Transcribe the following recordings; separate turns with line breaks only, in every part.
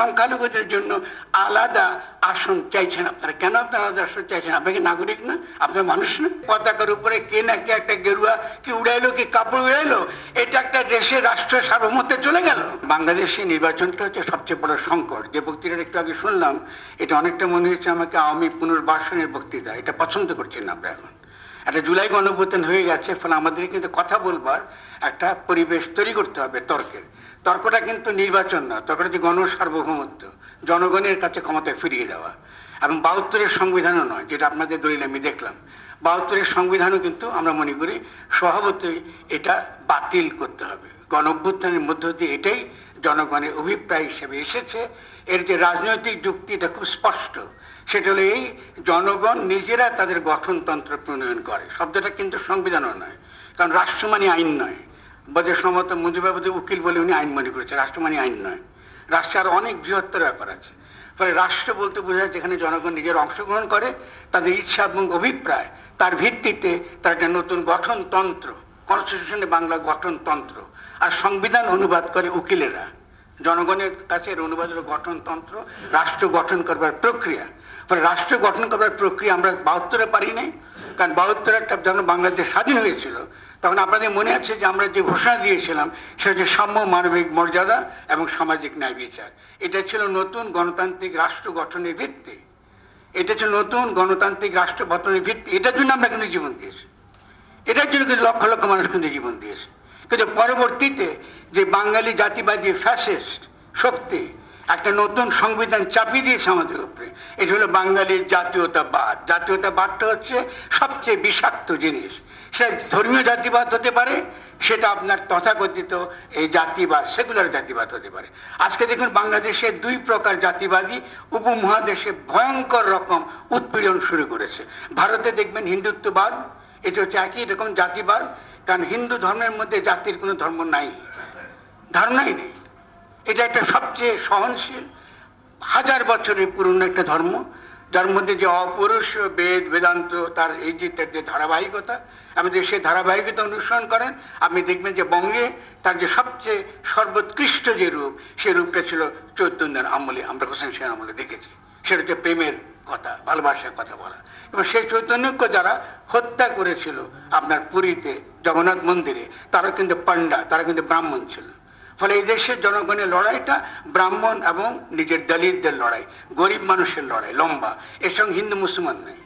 সংখ্যালঘুদের জন্য আলাদা আসন চাইছেন আপনারা? কেন আপনারা আলাদা আসন চাইছেন? আপনি কি নাগরিক না? আপনার মানুষ না? পতাকার উপরে কে নাকি একটা গেরুয়া কি উড়াইলো, কি কাপড় উড়াইলো, এটা একটা দেশের রাষ্ট্র সার্বভৌমত্বে চলে গেল। বাংলাদেশে নির্বাচনটা হচ্ছে সবচেয়ে বড় সংকট। যে বক্তৃতাটা একটু আগে শুনলাম, এটা অনেকটা মনে হচ্ছে আমাকে আওয়ামী পুনর্বাসনের বক্তৃতা। এটা পছন্দ করছেন না আমরা। এখন একটা জুলাই গণঅভ্যুত্থান হয়ে গেছে, ফলে আমাদের কিন্তু কথা বলবার একটা পরিবেশ তৈরি করতে হবে তর্কের। তর্কটা কিন্তু নির্বাচন না, তর্কটা হচ্ছে গণসার্বভৌমত্ব, জনগণের কাছে ক্ষমতায় ফিরিয়ে দেওয়া। এবং ৭২-এর সংবিধানও নয়, যেটা আপনাদের দলিলে আমি দেখলাম। ৭২-এর সংবিধানও কিন্তু আমরা মনে করি স্বভাবতই এটা বাতিল করতে হবে। গণঅভ্যুত্থানের মধ্য দিয়ে এটাই জনগণের অভিপ্রায় হিসেবে এসেছে। এর যে রাজনৈতিক যুক্তি, এটা খুব স্পষ্ট। সেটা হলো এই, জনগণ নিজেরা তাদের গঠনতন্ত্র প্রণয়ন করে। শব্দটা কিন্তু সংবিধানও নয়, কারণ রাষ্ট্র মানে আইন নয়। বোধহয় সম্ভবত মুজিবাবাদের উকিল বলে উনি আইন মনে করেছে, রাষ্ট্র মানে আইন নয়। রাষ্ট্রে আরো অনেক বৃহত্তর ব্যাপার আছে। ফলে রাষ্ট্র বলতে বোঝায় যেখানে জনগণ নিজের অংশগ্রহণ করে, তাদের ইচ্ছা এবং অভিপ্রায়, তার ভিত্তিতে তার একটা নতুন গঠনতন্ত্র, কনস্টিটিউশনে বাংলা গঠনতন্ত্র, আর সংবিধান অনুবাদ করে উকিলেরা। জনগণের কাছে এর অনুবাদ হলো গঠনতন্ত্র, রাষ্ট্র গঠন করবার প্রক্রিয়া। ফলে রাষ্ট্র গঠন করবার প্রক্রিয়া আমরা ৭২-এ পারি নাই। কারণ ৭২-এর যখন বাংলাদেশ স্বাধীন হয়েছিল, তখন আপনাদের মনে আছে যে আমরা যে ঘোষণা দিয়েছিলাম সেটা হচ্ছে সাম্য, মানবিক মর্যাদা এবং সামাজিক ন্যায় বিচার। এটা ছিল নতুন গণতান্ত্রিক রাষ্ট্র গঠনের ভিত্তি। এটা ছিল নতুন গণতান্ত্রিক রাষ্ট্র গঠনের ভিত্তি। এটার জন্য আমরা কিন্তু জীবন দিয়েছি। এটার জন্য কিন্তু লক্ষ লক্ষ মানুষ কিন্তু জীবন দিয়েছে। কিন্তু পরবর্তীতে যে বাঙালি জাতিবাদী ফ্যাসিস্ট শক্তি একটা নতুন সংবিধান চাপিয়ে দিয়েছে আমাদের উপরে, এটা হলো বাঙালির জাতীয়তাবাদ। জাতীয়তাবাদটা হচ্ছে সবচেয়ে বিষাক্ত জিনিস। সেটা ধর্মীয় জাতিবাদ হতে পারে, সেটা আপনার তথাকথিত এই জাতিবাদ, সেকুলার জাতিবাদ হতে পারে। আজকে দেখুন বাংলাদেশে দুই প্রকার জাতিবাদী উপমহাদেশে ভয়ঙ্কর রকম উৎপীড়ন শুরু করেছে। ভারতে দেখবেন হিন্দুত্ববাদ, এটা হচ্ছে একই রকম জাতিবাদ। কারণ হিন্দু ধর্মের মধ্যে জাতির কোনো ধর্ম নাই, ধারণাই নেই। এটা একটা সবচেয়ে সহনশীল, হাজার বছরের পুরনো একটা ধর্ম, যার মধ্যে যে অপৌরুষীয় বেদ বেদান্ত, তার এই যে ধারাবাহিকতা, আমাদের সেই ধারাবাহিকতা অনুসরণ করেন। আপনি দেখবেন যে বঙ্গে তার যে সবচেয়ে সর্বোৎকৃষ্ট যে রূপ, সেই রূপটা ছিল চৈতন্যের আমলে, আমরা হোসেন সেন আমলে দেখেছি। সেটা হচ্ছে প্রেমের কথা, ভালোবাসার কথা বলা। এবং সেই চৈতন্যকে যারা হত্যা করেছিল আপনার পুরীতে জগন্নাথ মন্দিরে, তারা কিন্তু পান্ডা, তারা কিন্তু ব্রাহ্মণ ছিল। ফলে এই দেশের জনগণের লড়াইটা ব্রাহ্মণ এবং নিজের দলিতদের লড়াই, গরিব মানুষের লড়াই, লম্বা। এর সঙ্গে হিন্দু মুসলমান নেই।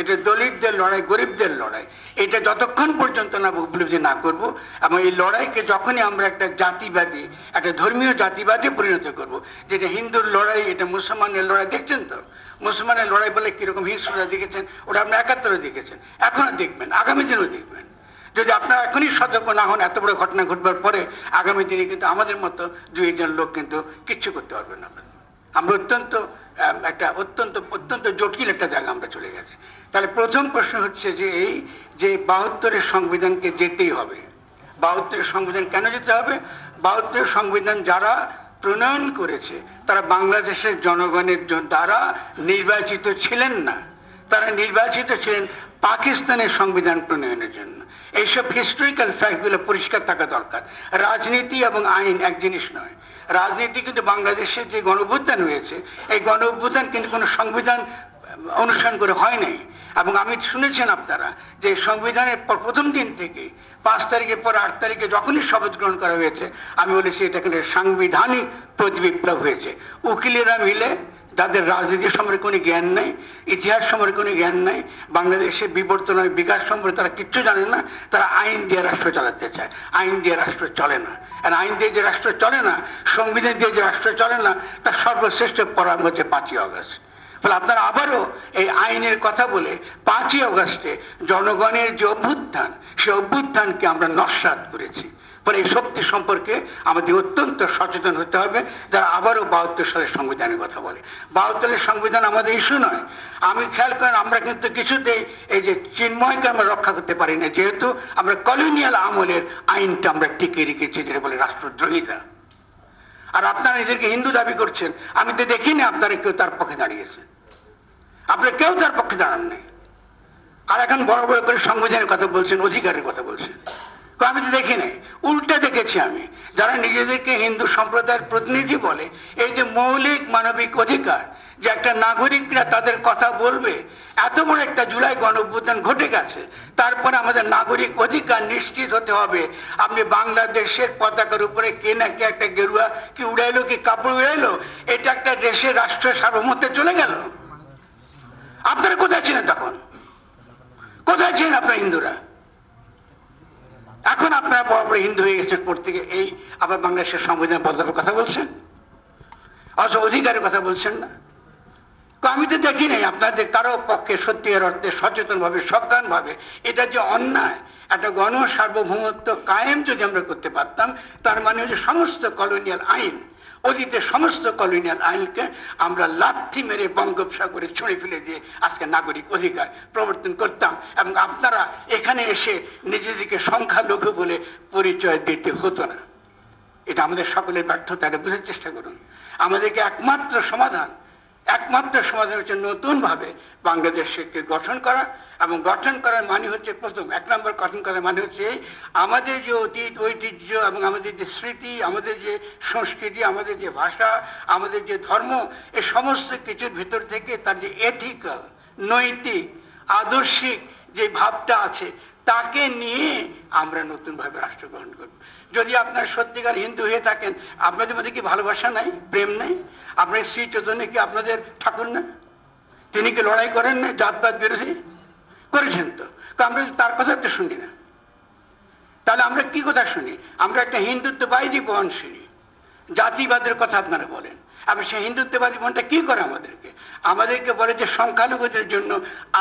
এটা দলিতদের লড়াই, গরিবদের লড়াই। এটা যতক্ষণ পর্যন্ত না উপলব্ধি না করব, এবং এই লড়াইকে যখনই আমরা একটা জাতিবাদী, একটা ধর্মীয় জাতিবাদী পরিণত করব, যেটা হিন্দুর লড়াই, এটা মুসলমানের লড়াই। দেখছেন তো মুসলমানের লড়াই বলে কিরকম হিংস্রতা দেখেছেন, ওটা আপনি ৭১-এ দেখেছেন, এখনো দেখবেন, আগামী দিনেও দেখবেন। যদি আপনারা এখনই সতর্ক না হন, এত বড় ঘটনা ঘটবার পরে আগামী দিনে কিন্তু আমাদের মতো দুই একজন লোক কিন্তু কিচ্ছু করতে পারবেন না। আমরা অত্যন্ত অত্যন্ত জটিল একটা জায়গা আমরা চলে গেছি। তাহলে প্রথম প্রশ্ন হচ্ছে যে এই যে ৭২-এর সংবিধানকে যেতেই হবে। ৭২-এর সংবিধান কেন যেতে হবে? ৭২-এর সংবিধান যারা প্রণয়ন করেছে তারা বাংলাদেশের জনগণের দ্বারা নির্বাচিত ছিলেন না, তারা নির্বাচিত ছিলেন পাকিস্তানের সংবিধান প্রণয়নের জন্য। এইসব হিস্টোরিক্যাল ফ্যাক্টগুলো পরিষ্কার থাকা দরকার। রাজনীতি এবং আইন এক জিনিস নয়। রাজনীতি কিন্তু বাংলাদেশের যে গণঅভ্যুত্থান হয়েছে, এই গণঅভ্যুত্থান কিন্তু কোনো সংবিধান অনুসরণ করে হয় নাই। এবং আমি শুনেছেন আপনারা যে সংবিধানের প্রথম দিন থেকে ৫ তারিখের পর ৮ তারিখে যখনই শপথ গ্রহণ করা হয়েছে, আমি বলেছি এটা কিন্তু সাংবিধানিক প্রতিবিপ্লব হয়েছে। উকিলেরা মিলে, যাদের রাজনীতি সম্পর্কে কোনো জ্ঞান নেই, ইতিহাস সম্পর্কে কোনো জ্ঞান নেই, বাংলাদেশের বিবর্তন বিকাশ সম্পর্কে তারা কিচ্ছু জানে না, তারা আইন দিয়ে রাষ্ট্র চালাতে চায়। আইন দিয়ে রাষ্ট্র চলে না। আর আইন দিয়ে যে রাষ্ট্র চলে না, সংবিধান দিয়ে যে রাষ্ট্র চলে না, তার সর্বশ্রেষ্ঠ পরাঙ্গ হচ্ছে ৫ই আগস্ট। ফলে আপনারা আবারও এই আইনের কথা বলে ৫ই আগস্টে জনগণের যে অভ্যুত্থান, সেই অভ্যুত্থানকে আমরা নস্যাৎ করেছি। ফলে এই শক্তি সম্পর্কে আমাদের অত্যন্ত সচেতন হতে হবে, যারা আবারও ৭২ সালের সংবিধানের কথা বলে। ৭২ সংবিধান আমাদের ইস্যু নয়। আমি খেয়াল করেন, আমরা কিন্তু কিছুতেই এই যে চিন্ময়কে আমরা রক্ষা করতে পারি না, যেহেতু আমরা কলোনিয়াল আমলের আইনটা আমরা টিকে রেখেছি, যেটা বলে রাষ্ট্রদ্রোহিতা। আর আপনারা এদেরকে হিন্দু দাবি করছেন, আমি তো দেখিনি আপনারা কেউ তার পক্ষে দাঁড়িয়েছে। আপনারা কেউ তার পক্ষে দাঁড়ান নাই। আর এখন বড় বড় করে সংবিধানের কথা বলছেন, অধিকারের কথা বলছেন। আমি তো দেখি নাই, উল্টা দেখেছি আমি। যারা নিজেদেরকে হিন্দু সম্প্রদায়ের প্রতিনিধি বলে, এই যে মৌলিক মানবিক অধিকার, যে একটা নাগরিকরা তাদের কথা বলবে, এত বড় একটা জুলাই গণঅভ্যুত্থান ঘটে গেছে, তারপরে আমাদের নাগরিক অধিকার নিশ্চিত হতে হবে। আপনি বাংলাদেশের পতাকার উপরে কে না কে একটা গেরুয়া কি উড়াইলো, কি কাপড় উড়াইলো, এটা একটা দেশের রাষ্ট্র সার্বভৌমত্বে চলে গেল। আপনারা কোথায় ছিলেন তখন? কোথায় ছিলেন আপনারা হিন্দুরা? এখন আপনারা বড় বড় হিন্দু হয়ে গেছেন প্রত্যেকে, এই আবার বাংলাদেশের সংবিধান বদলানোর কথা বলছেন, অথচ অধিকারের কথা বলছেন না। তো আমি তো দেখি নাই আপনাদের কারো পক্ষে সত্যিকার অর্থে সচেতনভাবে সজ্ঞানভাবে এটা যে অন্যায়, একটা গণ সার্বভৌমত্ব কায়েম যদি আমরা করতে পারতাম, তার মানে হচ্ছে সমস্ত কলোনিয়াল আইন, অতীতের সমস্ত কলোনিয়াল আইনকে আমরা লাথি মেরে বঙ্গোপসাগরে ছুঁড়ে ফেলে দিয়ে আজকে নাগরিক অধিকার প্রবর্তন করতাম, এবং আপনারা এখানে এসে নিজেদেরকে সংখ্যালঘু বলে পরিচয় দিতে হতো না। এটা আমাদের সকলের ব্যর্থতা, এটা বোঝার চেষ্টা করুন। আমাদেরকে একমাত্র সমাধান হচ্ছে নতুনভাবে বাংলাদেশকে গঠন করা, এবং গঠন করার মানে হচ্ছে প্রথম এক নম্বর গঠন করার মানে হচ্ছে আমাদের যে অতীত ঐতিহ্য এবং আমাদের যে স্মৃতি, আমাদের যে সংস্কৃতি, আমাদের যে ভাষা, আমাদের যে ধর্ম, এই সমস্ত কিছুর ভিতর থেকে তার যে এথিক্যাল, নৈতিক, আদর্শিক যে ভাবটা আছে, তাকে নিয়ে আমরা নতুনভাবে রাষ্ট্র গ্রহণ করব। যদি আপনার সত্যিকার হিন্দু হয়ে থাকেন, আপনাদের মধ্যে কি ভালোবাসা নাই, প্রেম নাই? আপনার শ্রী চৈতন্য কি আপনাদের ঠাকুর না? তিনি কি লড়াই করেন না জাতপাত বিরোধী? করেছেন তো। আমরা তার কথা তো শুনি না, তাহলে আমরা কি কথা শুনি? আমরা একটা হিন্দুত্ববাদী বন শুনি, জাতিবাদের কথা আপনারা বলেন। আবার সেই হিন্দুত্ববাদী বনটা কি করে আমাদেরকে বলে যে সংখ্যালঘুদের জন্য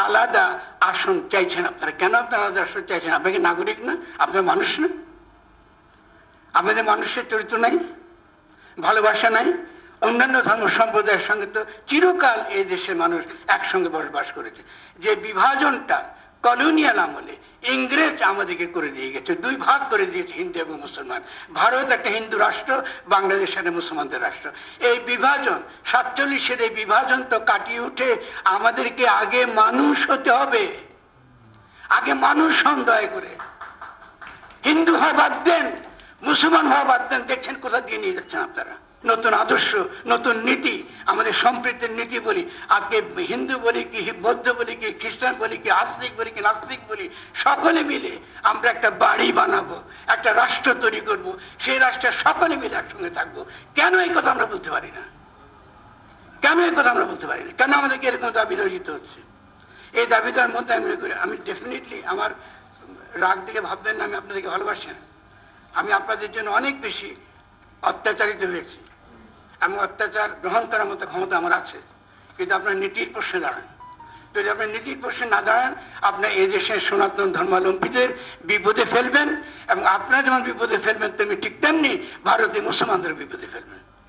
আলাদা আসন চাইছেন আপনারা। কেন আপনারা আলাদা আসন চাইছেন? আপনাকে নাগরিক না? আপনার মানুষ না? আমাদের মানুষের চরিত্র নাই, ভালোবাসা নাই? অন্যান্য ধর্ম সম্প্রদায়ের সঙ্গে তো চিরকাল এই দেশের মানুষ একসঙ্গে বসবাস করেছে। যে বিভাজনটা কলোনিয়াল আমলে ইংরেজ আমাদেরকে করে দিয়ে গেছে, দুই ভাগ করে দিয়েছে, হিন্দু এবং মুসলমান। ভারত একটা হিন্দু রাষ্ট্র, বাংলাদেশ একটা মুসলমানদের রাষ্ট্র। এই বিভাজন 47-এর এই বিভাজন তো কাটিয়ে উঠে আমাদেরকে আগে মানুষ হতে হবে। আগে মানুষ হন, দয়া করে। হিন্দু হওয়া বাদ দেন, মুসলমান হওয়া বাদ দেন। দেখছেন কোথা দিয়ে নিয়ে যাচ্ছেন আপনারা। নতুন আদর্শ, নতুন নীতি, আমাদের সম্প্রীতির নীতি বলি, আজকে হিন্দু বলি কি, বৌদ্ধ বলি কি, খ্রিস্টান বলি কি, আস্তিক বলি কি, নাস্তিক বলি, সকলে মিলে আমরা একটা বাড়ি বানাবো, একটা রাষ্ট্র তৈরি করব, সেই রাষ্ট্রে সকলে মিলে একসঙ্গে থাকবো। কেন এই কথা আমরা বলতে পারি না? কেন এই কথা আমরা বলতে পারি না? কেন আমাদেরকে এরকম দাবি দর্জিত হচ্ছে? এই দাবিদার মধ্যে আমি মনে করি, আমি ডেফিনেটলি, আমার রাগ দেখে ভাববেন না আমি আপনাদেরকে ভালোবাসি না। আমি আপনাদের জন্য অনেক বেশি অত্যাচারিত হয়েছি, এবং অত্যাচার গ্রহণ করার মতো ক্ষমতা আমার আছে, কিন্তু আপনার নীতির প্রশ্নে দাঁড়ান। যদি আপনার নীতির প্রশ্নে না দাঁড়ান, আপনার এই দেশের সনাতন ধর্মাবলম্বীদের বিপদে ফেলবেন, এবং আপনারা যেমন বিপদে ফেলবেন তেমনি ঠিক তেমনি ভারতীয় মুসলমানদের বিপদে ফেলবেন।